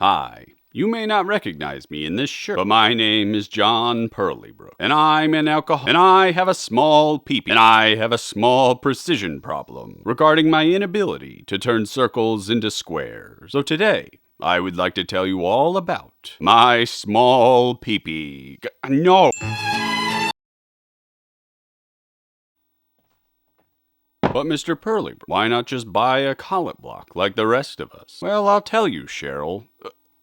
Hi. You may not recognize me in this shirt, but my name is John Pearlybrook, and I'm an alcoholic, and I have a small peepee, and I have a small precision problem regarding my inability to turn circles into squares. So today, I would like to tell you all about my small peepee. No! But Mr. Pearlybrook, why not just buy a collet block like the rest of us? Well, I'll tell you, Cheryl.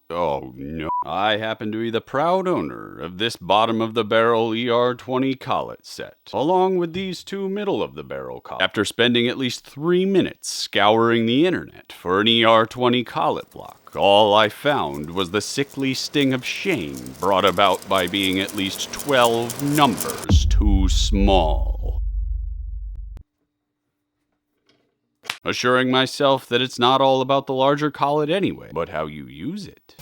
Oh no. I happen to be the proud owner of this bottom-of-the-barrel ER20 collet set, along with these two middle-of-the-barrel collets. After spending at least 3 minutes scouring the internet for an ER20 collet block, all I found was the sickly sting of shame brought about by being at least 12 numbers too small. Assuring myself that it's not all about the larger collet anyway, but how you use it,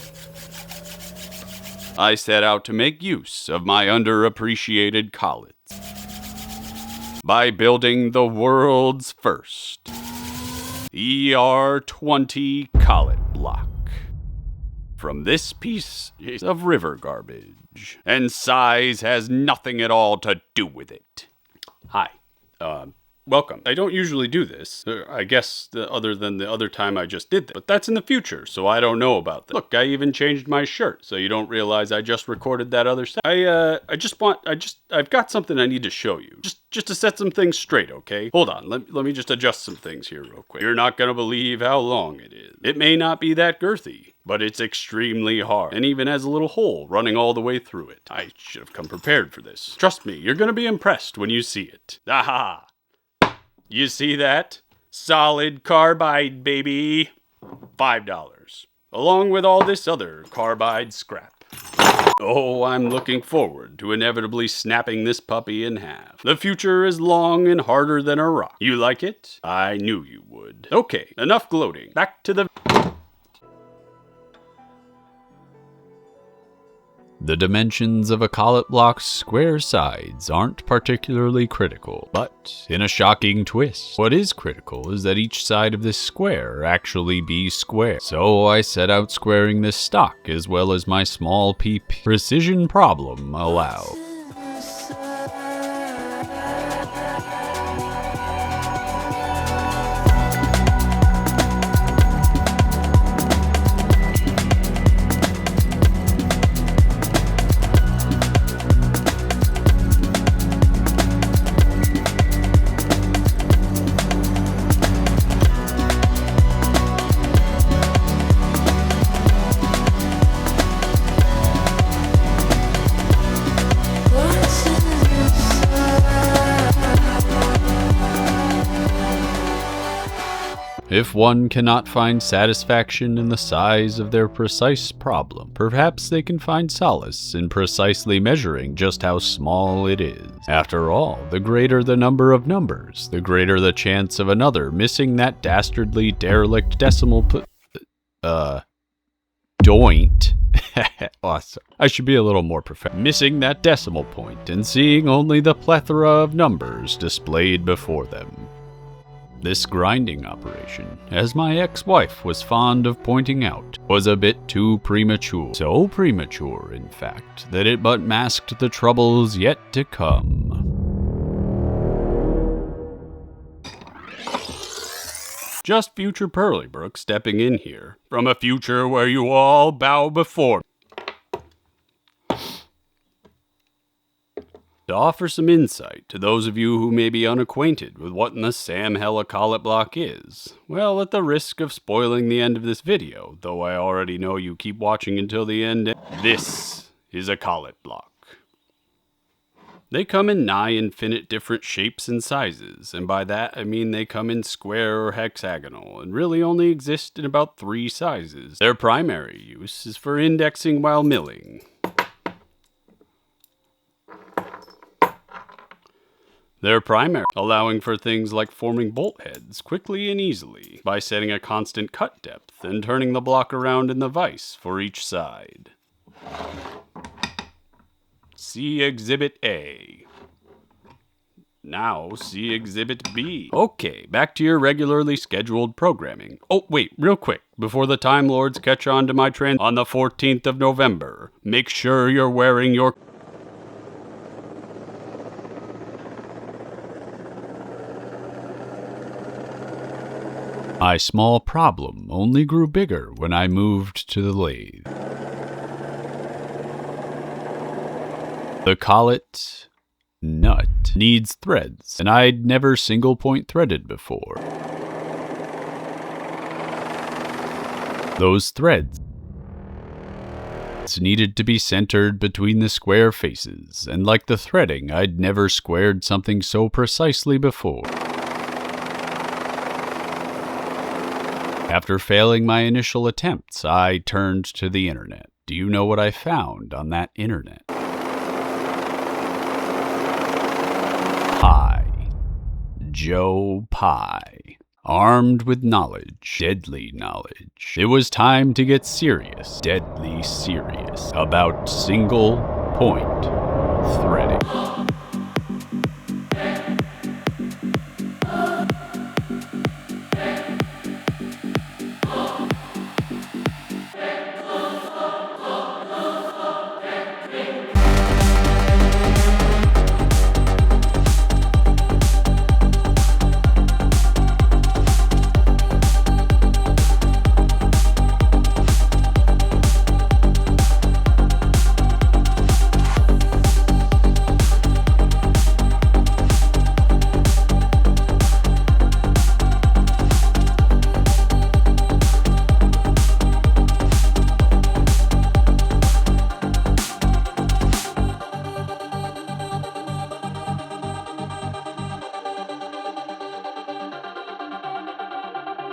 I set out to make use of my underappreciated collets by building the world's first ER20 collet block from this piece of river garbage, and size has nothing at all to do with it. Hi, welcome. I don't usually do this, I guess, other than the other time I just did that. But that's in the future, so I don't know about that. Look, I even changed my shirt, so you don't realize I just recorded that other set. I've got something I need to show you. Just to set some things straight, okay? Hold on, let me just adjust some things here real quick. You're not gonna believe how long it is. It may not be that girthy, but it's extremely hard, and even has a little hole running all the way through it. I should have come prepared for this. Trust me, you're gonna be impressed when you see it. Aha! You see that? Solid carbide, baby. $5. Along with all this other carbide scrap. Oh, I'm looking forward to inevitably snapping this puppy in half. The future is long and harder than a rock. You like it? I knew you would. Okay, enough gloating. Back to the... The dimensions of a collet block's square sides aren't particularly critical, but in a shocking twist, what is critical is that each side of this square actually be square. So I set out squaring this stock as well as my small precision problem allowed. If one cannot find satisfaction in the size of their precise problem, perhaps they can find solace in precisely measuring just how small it is. After all, the greater the number of numbers, the greater the chance of another missing that dastardly derelict decimal doint. Awesome. I should be a little more professional. Missing that decimal point and seeing only the plethora of numbers displayed before them. This grinding operation, as my ex-wife was fond of pointing out, was a bit too premature. So premature, in fact, that it but masked the troubles yet to come. Just future Pearlybrook stepping in here, from a future where you all bow before me, to offer some insight to those of you who may be unacquainted with what in the Sam Hella collet block is. Well, at the risk of spoiling the end of this video, though I already know you keep watching until the end, this is a collet block. They come in nigh infinite different shapes and sizes, and by that I mean they come in square or hexagonal, and really only exist in about 3 sizes. Their primary use is for indexing while milling. Their primary, allowing for things like forming bolt heads quickly and easily by setting a constant cut depth and turning the block around in the vise for each side. See Exhibit A. Now see Exhibit B. Okay, back to your regularly scheduled programming. Oh, wait, real quick. Before the Time Lords catch on to my trend on the 14th of November, make sure you're wearing your... My small problem only grew bigger when I moved to the lathe. The collet nut needs threads, and I'd never single point threaded before. Those threads needed to be centered between the square faces, and like the threading, I'd never squared something so precisely before. After failing my initial attempts, I turned to the internet. Do you know what I found on that internet? Joe Pye. Armed with knowledge, deadly knowledge. It was time to get serious, deadly serious, about single point threading.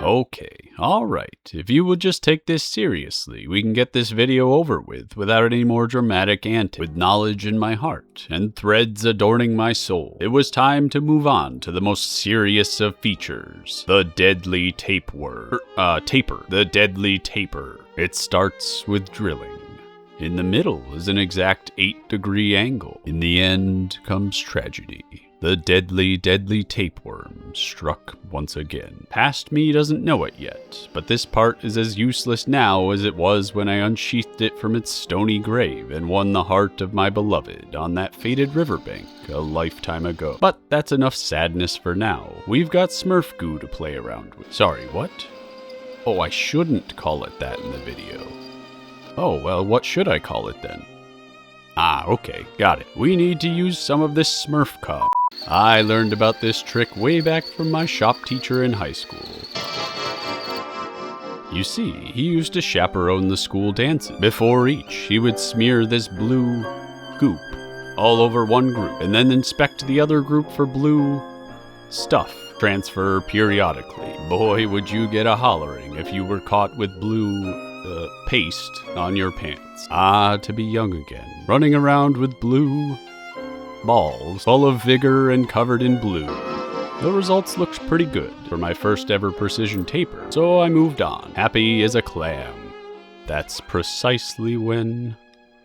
Okay, alright, if you would just take this seriously, we can get this video over with without any more dramatic antics. With knowledge in my heart and threads adorning my soul, it was time to move on to the most serious of features, the deadly taper. The deadly taper. It starts with drilling. In the middle is an exact 8-degree angle. In the end comes tragedy. The deadly, deadly tapeworm struck once again. Past me doesn't know it yet, but this part is as useless now as it was when I unsheathed it from its stony grave and won the heart of my beloved on that fated riverbank a lifetime ago. But that's enough sadness for now. We've got Smurf goo to play around with. Sorry, what? Oh, I shouldn't call it that in the video. Oh, well, what should I call it then? Ah, okay, got it. We need to use some of this Smurf cum. I learned about this trick way back from my shop teacher in high school. You see, he used to chaperone the school dances. Before each, he would smear this blue goop all over one group, and then inspect the other group for blue stuff. Transfer periodically. Boy, would you get a hollering if you were caught with blue paste on your pants. Ah, to be young again. Running around with blue balls, full of vigor and covered in blue. The results looked pretty good for my first ever precision taper, so I moved on, happy as a clam. That's precisely when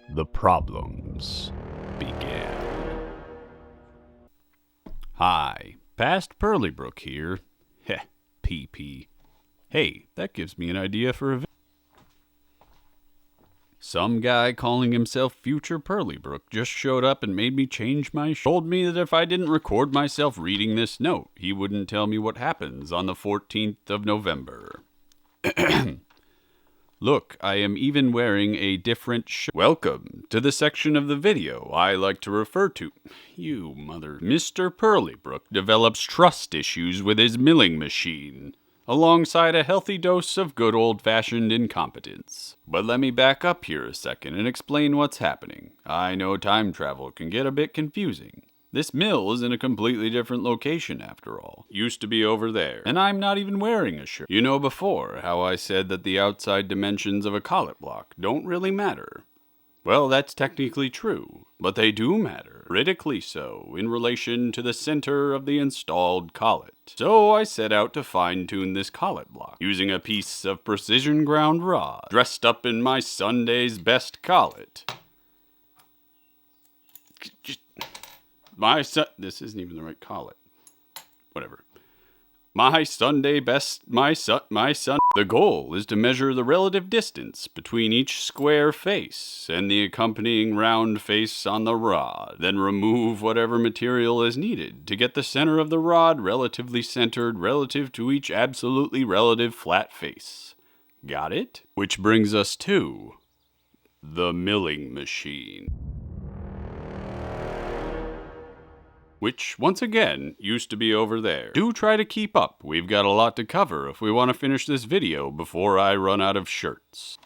the problems began. Hi, past Pearlybrook here. Heh, PP. Hey, that gives me an idea for a video. Some guy calling himself Future Pearlybrook just showed up and made me change my told me that if I didn't record myself reading this note, he wouldn't tell me what happens on the 14th of November. Look, I am even wearing a different shirt. Welcome to the section of the video I like to refer to. You mother... Mr. Pearlybrook develops trust issues with his milling machine, alongside a healthy dose of good old-fashioned incompetence. But let me back up here a second and explain what's happening. I know time travel can get a bit confusing. This mill is in a completely different location after all. Used to be over there. And I'm not even wearing a shirt. You know before how I said that the outside dimensions of a collet block don't really matter. Well, that's technically true, but they do matter, critically so, in relation to the center of the installed collet. So I set out to fine-tune this collet block, using a piece of precision ground rod, dressed up in my Sunday's best collet. this isn't even the right collet. Whatever. My Sunday best, my son. The goal is to measure the relative distance between each square face and the accompanying round face on the rod. Then remove whatever material is needed to get the center of the rod relatively centered relative to each absolutely relative flat face. Got it? Which brings us to the milling machine. Which, once again, used to be over there. Do try to keep up. We've got a lot to cover if we want to finish this video before I run out of shirts.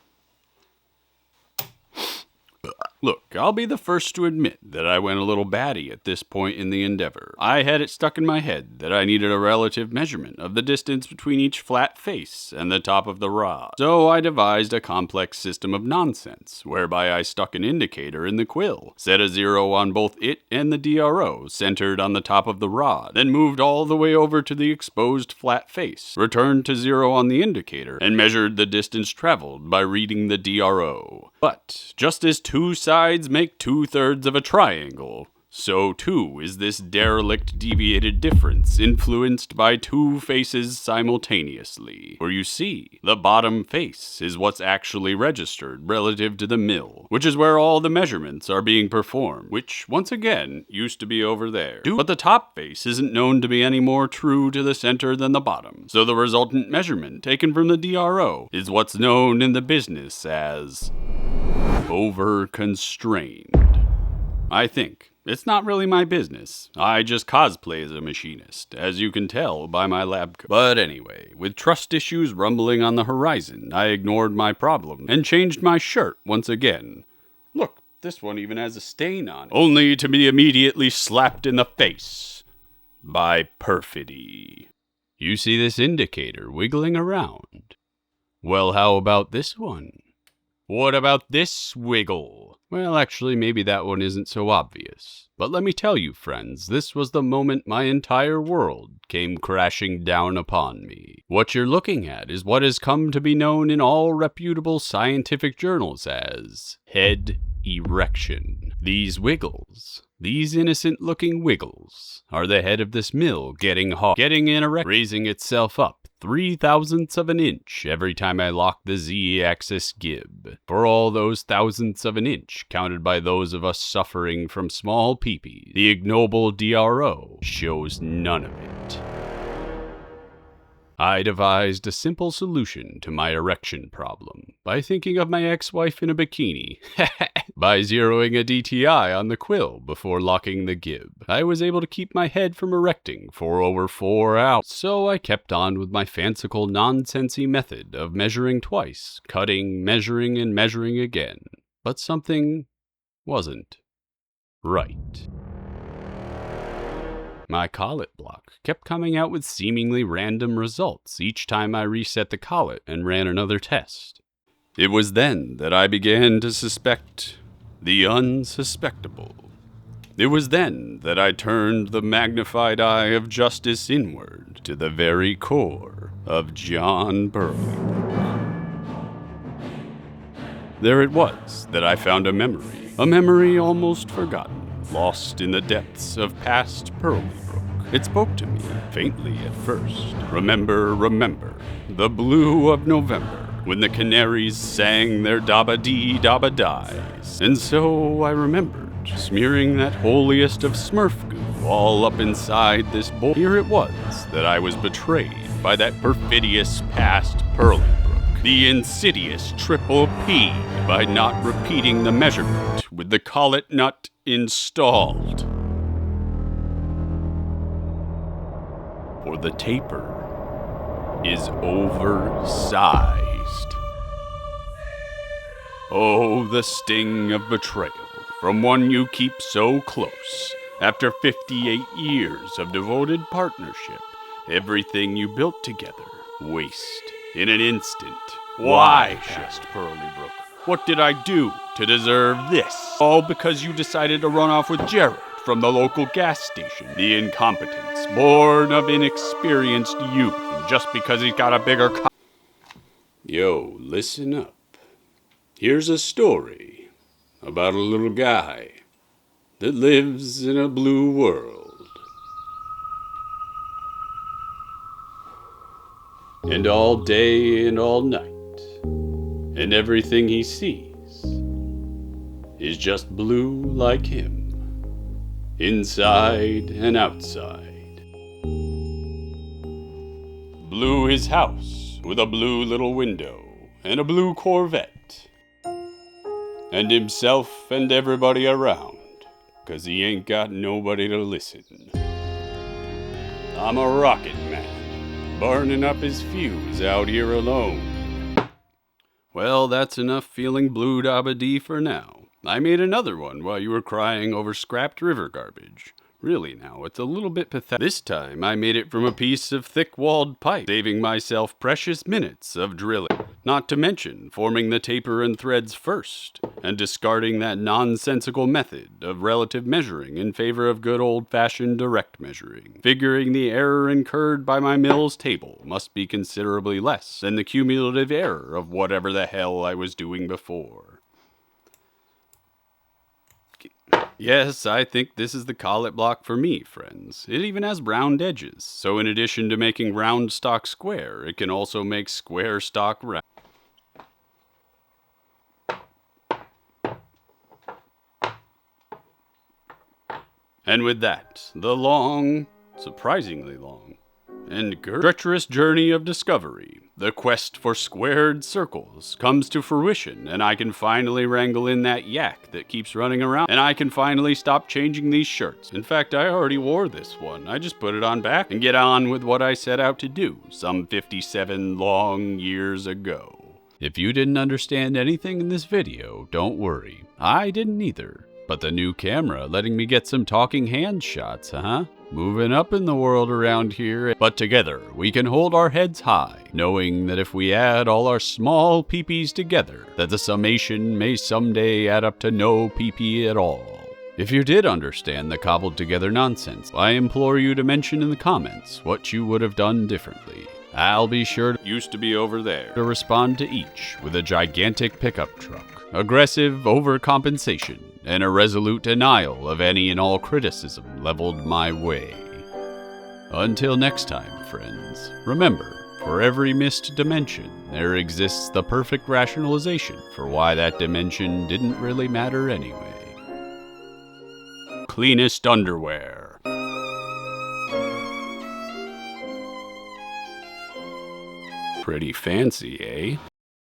Look, I'll be the first to admit that I went a little batty at this point in the endeavor. I had it stuck in my head that I needed a relative measurement of the distance between each flat face and the top of the rod. So I devised a complex system of nonsense, whereby I stuck an indicator in the quill, set a 0 on both it and the DRO, centered on the top of the rod, then moved all the way over to the exposed flat face, returned to 0 on the indicator, and measured the distance traveled by reading the DRO. But, just as two sides make 2/3 of a triangle, so too is this derelict deviated difference influenced by two faces simultaneously. For you see, the bottom face is what's actually registered relative to the mill, which is where all the measurements are being performed, which, once again, used to be over there. But the top face isn't known to be any more true to the center than the bottom, so the resultant measurement taken from the DRO is what's known in the business as over-constrained. I think. It's not really my business. I just cosplay as a machinist, as you can tell by my lab coat. But anyway, with trust issues rumbling on the horizon, I ignored my problem and changed my shirt once again. Look, this one even has a stain on it. Only to be immediately slapped in the face by perfidy. You see this indicator wiggling around? Well, how about this one? What about this wiggle? Well, actually, maybe that one isn't so obvious. But let me tell you, friends, this was the moment my entire world came crashing down upon me. What you're looking at is what has come to be known in all reputable scientific journals as head erection. These wiggles, these innocent-looking wiggles, are the head of this mill getting hot, getting in erect, raising itself up 0.003 of an inch every time I lock the Z-axis gib. For all those thousandths of an inch counted by those of us suffering from small peepees, the ignoble DRO shows none of it. I devised a simple solution to my erection problem by thinking of my ex-wife in a bikini. By zeroing a DTI on the quill before locking the gib, I was able to keep my head from erecting for over 4 hours. So I kept on with my fanciful nonsensy method of measuring twice, cutting, measuring, and measuring again. But something wasn't right. My collet block kept coming out with seemingly random results each time I reset the collet and ran another test. It was then that I began to suspect the unsuspectable. It was then that I turned the magnified eye of justice inward to the very core of John Pearlybrook. There it was that I found a memory almost forgotten, lost in the depths of past Pearlybrook. It spoke to me, faintly at first. Remember, the blue of November, when the canaries sang their dabba-dee-dabba-dies. And so I remembered smearing that holiest of Smurf goo all up inside this bowl. Here it was that I was betrayed by that perfidious past Pearlybrook, the insidious triple P, by not repeating the measurement with the collet nut installed. For the taper is oversized. Oh, the sting of betrayal from one you keep so close. After 58 years of devoted partnership, everything you built together, waste in an instant. Why, asked Pearlybrook, what did I do to deserve this? All because you decided to run off with Jared from the local gas station. The incompetence, born of inexperienced youth, just because he's got a bigger Yo, listen up. Here's a story about a little guy that lives in a blue world. And all day and all night, and everything he sees is just blue like him, inside and outside. Blue his house with a blue little window and a blue Corvette, and himself and everybody around, 'cause he ain't got nobody to listen. I'm a rocket man, burning up his fuse out here alone. Well, that's enough feeling blue dabba-dee for now. I made another one while you were crying over scrapped river garbage. Really now, it's a little bit pathetic. This time I made it from a piece of thick-walled pipe, saving myself precious minutes of drilling. Not to mention forming the taper and threads first, and discarding that nonsensical method of relative measuring in favor of good old-fashioned direct measuring, figuring the error incurred by my mill's table must be considerably less than the cumulative error of whatever the hell I was doing before. Yes, I think this is the collet block for me, friends. It even has round edges, so in addition to making round stock square, it can also make square stock round. And with that, the long, surprisingly long, and treacherous journey of discovery, the quest for squared circles, comes to fruition, and I can finally wrangle in that yak that keeps running around, and I can finally stop changing these shirts. In fact, I already wore this one. I just put it on back and get on with what I set out to do some 57 long years ago. If you didn't understand anything in this video, don't worry. I didn't either. But the new camera letting me get some talking hand shots, huh? Moving up in the world around here. But together, we can hold our heads high, knowing that if we add all our small peepees together, that the summation may someday add up to no peepee at all. If you did understand the cobbled together nonsense, I implore you to mention in the comments what you would have done differently. I'll be sure to used to be over there to respond to each with a gigantic pickup truck, aggressive overcompensation, and a resolute denial of any and all criticism leveled my way. Until next time, friends, remember, for every missed dimension, there exists the perfect rationalization for why that dimension didn't really matter anyway. Cleanest underwear. Pretty fancy, eh?